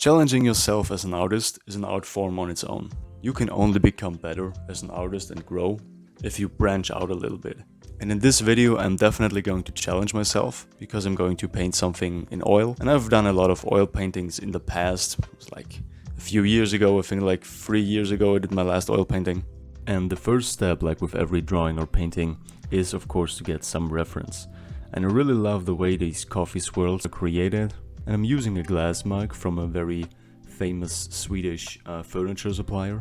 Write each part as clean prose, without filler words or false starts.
Challenging yourself as an artist is an art form on its own. You can only become better as an artist and grow if you branch out a little bit. And in this video I'm definitely going to challenge myself because I'm going to paint something in oil. And I've done a lot of oil paintings in the past. It was like a few years ago, I think like 3 years ago I did my last oil painting. And the first step, like with every drawing or painting, is of course to get some reference. And I really love the way these coffee swirls are created. And I'm using a glass mug from a very famous Swedish furniture supplier.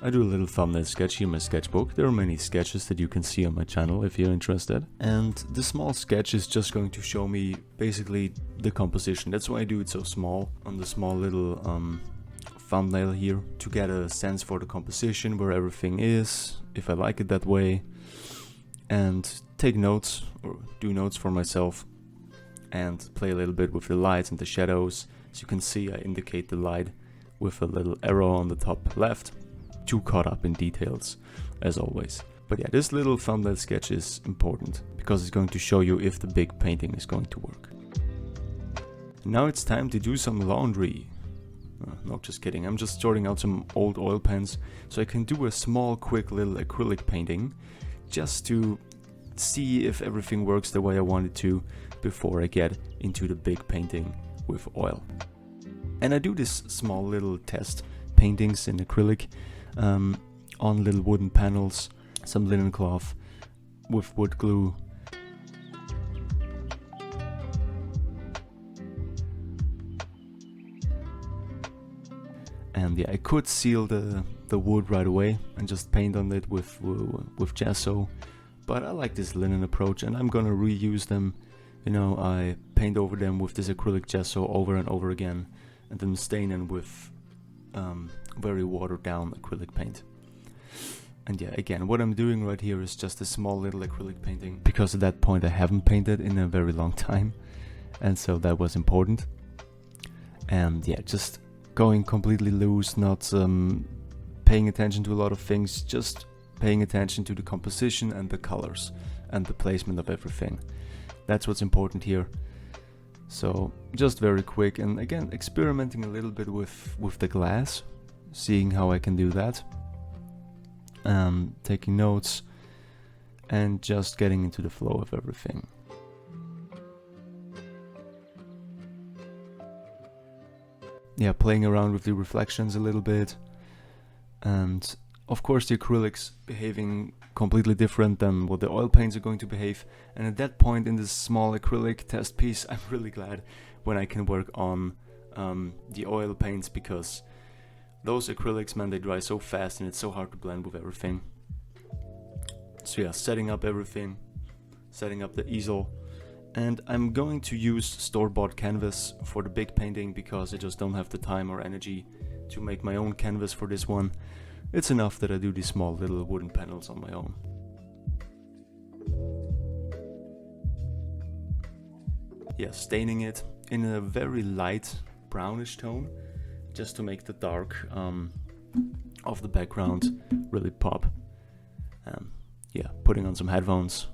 I do a little thumbnail sketch here in my sketchbook. There are many sketches that you can see on my channel if you're interested. And the small sketch is just going to show me basically the composition. That's why I do it so small on the small little thumbnail here, to get a sense for the composition, where everything is, if I like it that way, and take notes or do notes for myself and play a little bit with the lights and the shadows. As you can see, I indicate the light with a little arrow on the top left. Too caught up in details as always. But yeah, this little thumbnail sketch is important because it's going to show you if the big painting is going to work. Now it's time to do some laundry. No, just kidding. I'm just sorting out some old oil pens so I can do a small, quick little acrylic painting just to see if everything works the way I want it to before I get into the big painting with oil. And I do this small little test paintings in acrylic on little wooden panels, some linen cloth with wood glue. And yeah, I could seal the wood right away and just paint on it with gesso, but I like this linen approach and I'm gonna reuse them. You know, I paint over them with this acrylic gesso over and over again, and then stain them with very watered down acrylic paint. And yeah, again, what I'm doing right here is just a small little acrylic painting, because at that point I haven't painted in a very long time, and so that was important. And yeah, just going completely loose, not paying attention to a lot of things, just paying attention to the composition and the colors and the placement of everything. That's what's important here. So just very quick, and again experimenting a little bit with the glass, seeing how I can do that, taking notes and just getting into the flow of everything. Yeah, playing around with the reflections a little bit, and of course the acrylics behaving completely different than what the oil paints are going to behave. And at that point in this small acrylic test piece, I'm really glad when I can work on the oil paints, because those acrylics, man, they dry so fast and it's so hard to blend with everything. So yeah, setting up everything, setting up the easel. And I'm going to use store-bought canvas for the big painting because I just don't have the time or energy to make my own canvas for this one. It's enough that I do these small little wooden panels on my own. Yeah, staining it in a very light brownish tone, just to make the dark of the background really pop. Yeah, putting on some headphones.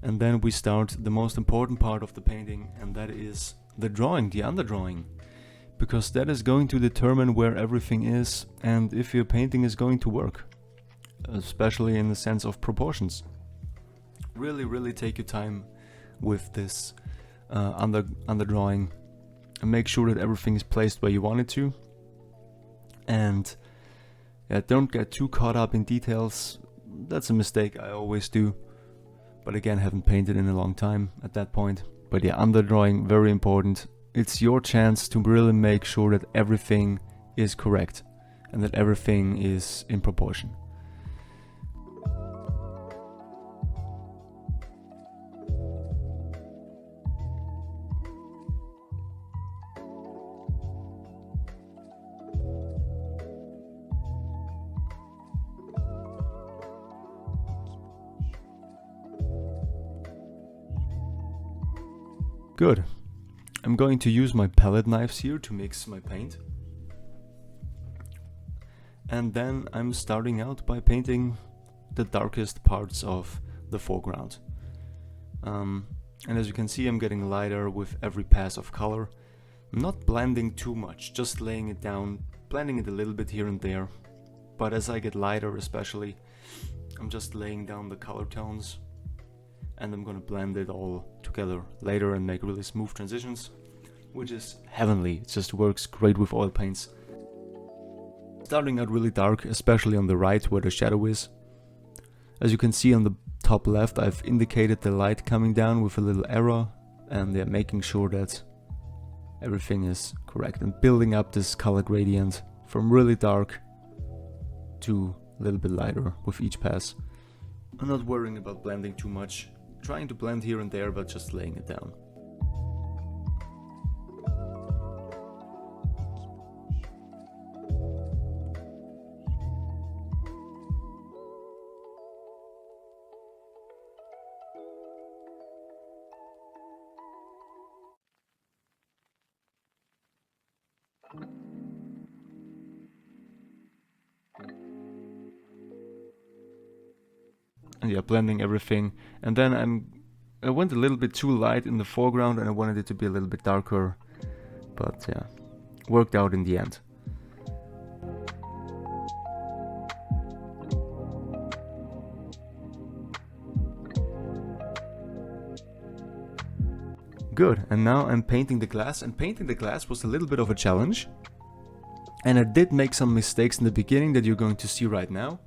And then we start the most important part of the painting, and that is the drawing, the underdrawing. Because that is going to determine where everything is and if your painting is going to work. Especially in the sense of proportions. Really take your time with this underdrawing and make sure that everything is placed where you want it to. And yeah, don't get too caught up in details. That's a mistake I always do. But again, haven't painted in a long time at that point. But yeah, underdrawing, very important. It's your chance to really make sure that everything is correct and that everything is in proportion. Good. I'm going to use my palette knives here to mix my paint. And then I'm starting out by painting the darkest parts of the foreground. And as you can see, I'm getting lighter with every pass of color. I'm not blending too much, just laying it down, blending it a little bit here and there. But as I get lighter especially, I'm just laying down the color tones, and I'm gonna blend it all together later and make really smooth transitions, which is heavenly. It just works great with oil paints. Starting out really dark, especially on the right where the shadow is. As you can see on the top left, I've indicated the light coming down with a little arrow, and they're making sure that everything is correct and building up this color gradient from really dark to a little bit lighter with each pass. I'm not worrying about blending too much, trying to blend here and there, but just laying it down. And yeah, blending everything. And then I went a little bit too light in the foreground and I wanted it to be a little bit darker. But yeah, worked out in the end. Good, and now I'm painting the glass, and painting the glass was a little bit of a challenge. And I did make some mistakes in the beginning that you're going to see right now.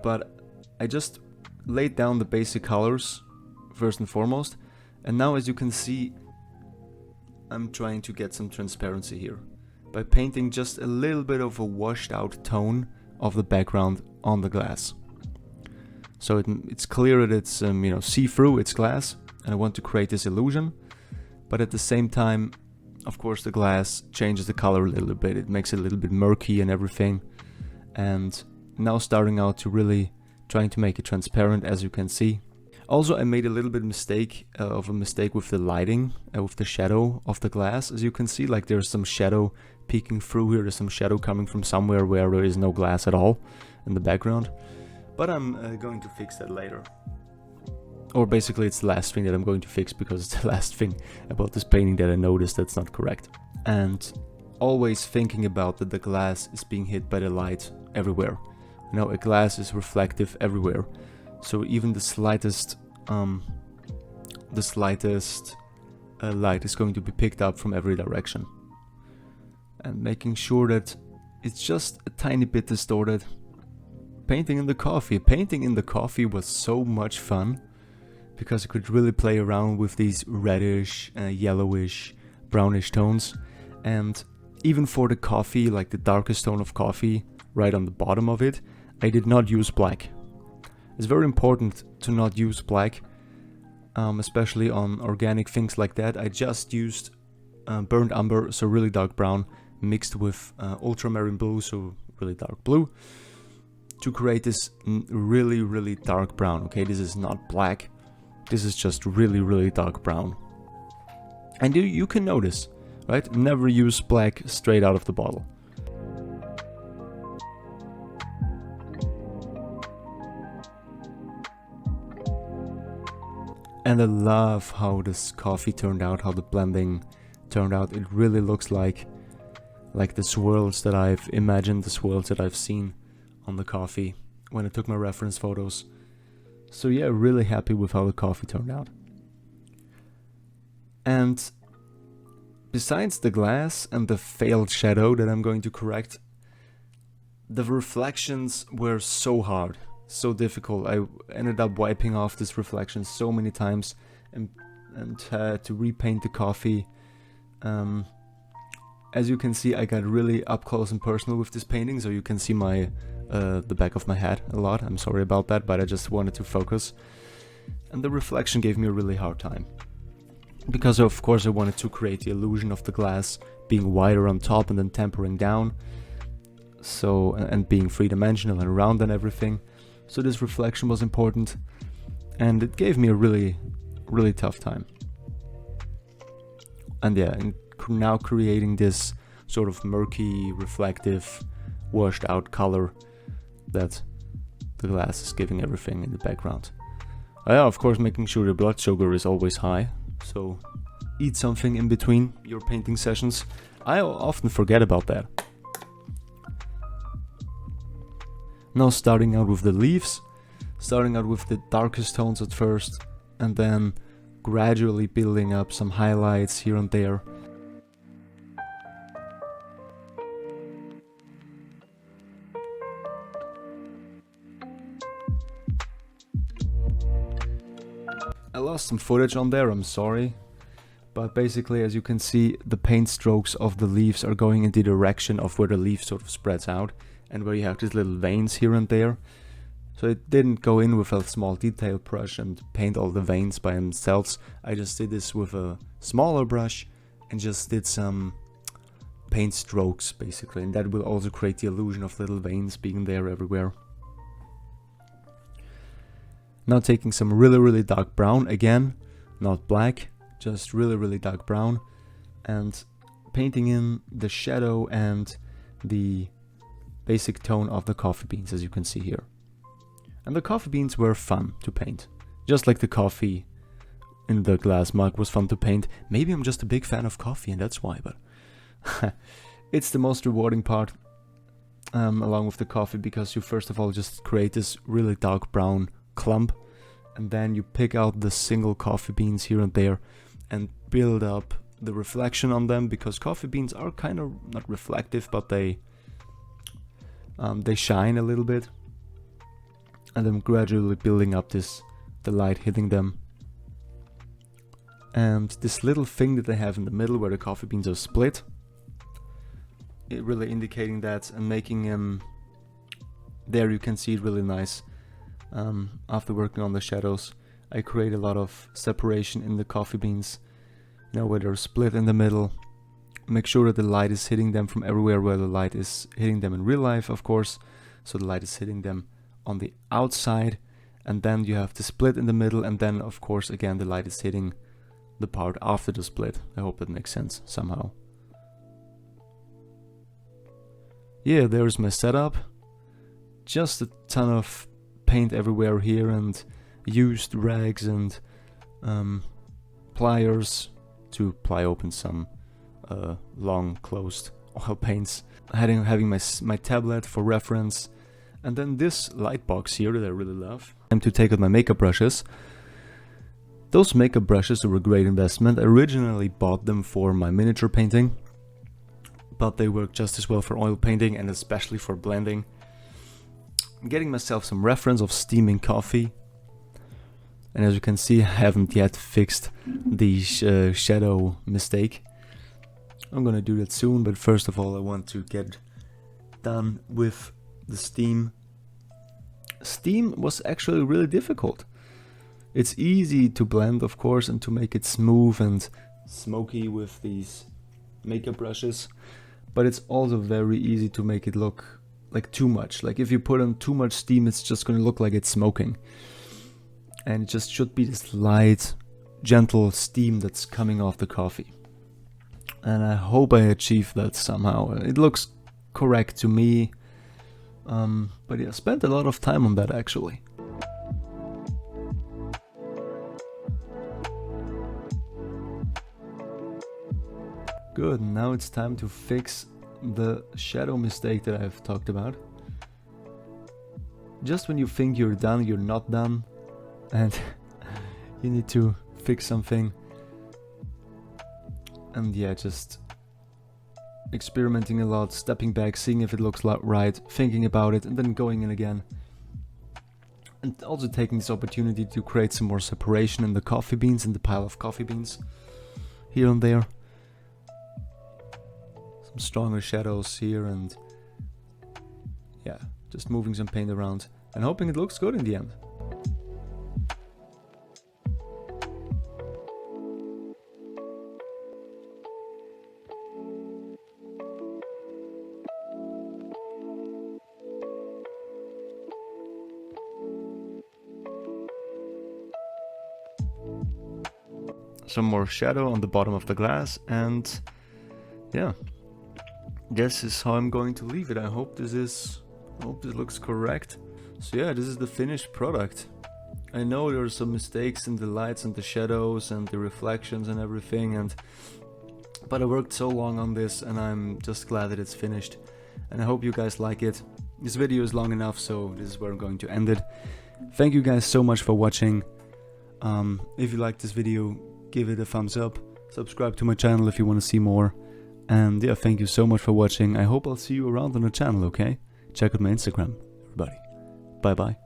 But I just laid down the basic colors first and foremost. And now, as you can see, I'm trying to get some transparency here by painting just a little bit of a washed out tone of the background on the glass. So it's clear that it's see-through, it's glass, and I want to create this illusion. But at the same time, of course, the glass changes the color a little bit. It makes it a little bit murky and everything. And now starting out to really trying to make it transparent, as you can see. Also, I made a little bit of a mistake with the lighting, with the shadow of the glass. As you can see, like there's some shadow peeking through here. There's some shadow coming from somewhere where there is no glass at all in the background. But I'm going to fix that later. Or basically it's the last thing that I'm going to fix, because it's the last thing about this painting that I noticed that's not correct. And always thinking about that the glass is being hit by the light everywhere. You know, a glass is reflective everywhere. So even the slightest light is going to be picked up from every direction. And making sure that it's just a tiny bit distorted. Painting in the coffee. Painting in the coffee was so much fun, because I could really play around with these reddish, yellowish, brownish tones. And even for the coffee, like the darkest tone of coffee, right on the bottom of it, I did not use black. It's very important to not use black, especially on organic things like that. I just used burnt umber, so really dark brown, mixed with ultramarine blue, so really dark blue, to create this really, really dark brown. Okay, this is not black. This is just really, really dark brown. And you can notice, right? Never use black straight out of the bottle. And I love how this coffee turned out, how the blending turned out. It really looks like the swirls that I've imagined, the swirls that I've seen on the coffee when I took my reference photos. So yeah, really happy with how the coffee turned out. And besides the glass and the failed shadow that I'm going to correct, the reflections were so hard, so difficult. I ended up wiping off this reflection so many times and had to repaint the coffee. As you can see, I got really up close and personal with this painting, so you can see the back of my head a lot. I'm sorry about that, but I just wanted to focus. And the reflection gave me a really hard time, because of course I wanted to create the illusion of the glass being wider on top and then tempering down, so, and being three-dimensional and round and everything. So this reflection was important, and it gave me a really, really tough time. And yeah, and now creating this sort of murky, reflective, washed out color that the glass is giving everything in the background. Yeah, of course, making sure your blood sugar is always high, so eat something in between your painting sessions. I often forget about that. Now starting out with the leaves, starting out with the darkest tones at first, and then gradually building up some highlights here and there. I lost some footage on there, I'm sorry. But basically, as you can see, the paint strokes of the leaves are going in the direction of where the leaf sort of spreads out, and where you have these little veins here and there. So it didn't go in with a small detail brush and paint all the veins by themselves. I just did this with a smaller brush and just did some paint strokes basically, and that will also create the illusion of little veins being there everywhere. Now taking some really dark brown, again, not black, just really dark brown, and painting in the shadow and the basic tone of the coffee beans, as you can see here. And the coffee beans were fun to paint, just like the coffee in the glass mug was fun to paint. Maybe I'm just a big fan of coffee and that's why, but it's the most rewarding part along with the coffee, because you first of all just create this really dark brown clump, and then you pick out the single coffee beans here and there and build up the reflection on them, because coffee beans are kind of not reflective, but they shine a little bit, and then gradually building up the light hitting them. And this little thing that they have in the middle where the coffee beans are split, it really indicating that and making there you can see it really nice. After working on the shadows, I create a lot of separation in the coffee beans, you know, where they're split in the middle. Make sure that the light is hitting them from everywhere where the light is hitting them in real life, of course. So the light is hitting them on the outside, and then you have the split in the middle, and then of course again the light is hitting the part after the split. I hope that makes sense somehow. Yeah, there's my setup. Just a ton of paint everywhere here, and used rags and pliers to ply open some long closed oil paints. Having my tablet for reference, and then this light box here that I really love. Time to take out my makeup brushes. Those makeup brushes were a great investment. I originally bought them for my miniature painting, but they work just as well for oil painting and especially for blending. I'm getting myself some reference of steaming coffee, and as you can see, I haven't yet fixed the shadow mistake. I'm gonna do that soon, but first of all I want to get done with the steam. Steam was actually really difficult. It's easy to blend, of course, and to make it smooth and smoky with these makeup brushes, but it's also very easy to make it look like too much. Like if you put on too much steam, it's just gonna look like it's smoking. And it just should be this light, gentle steam that's coming off the coffee. And I hope I achieved that somehow. It looks correct to me. But yeah, I spent a lot of time on that actually. Good, now it's time to fix the shadow mistake that I've talked about. Just when you think you're done, you're not done, and you need to fix something. And yeah, just experimenting a lot, stepping back, seeing if it looks right, thinking about it, and then going in again. And also taking this opportunity to create some more separation in the coffee beans, in the pile of coffee beans, here and there. Some stronger shadows here, and yeah, just moving some paint around and hoping it looks good in the end. Some more shadow on the bottom of the glass, and yeah, this is how I'm going to leave it. I hope this looks correct. So yeah, this is the finished product. I know there are some mistakes in the lights and the shadows and the reflections and everything, but I worked so long on this and I'm just glad that it's finished. And I hope you guys like it. This video is long enough, so this is where I'm going to end it. Thank you guys so much for watching. If you liked this video, give it a thumbs up. Subscribe to my channel if you want to see more. And yeah, thank you so much for watching. I hope I'll see you around on the channel, okay? Check out my Instagram, everybody. Bye bye.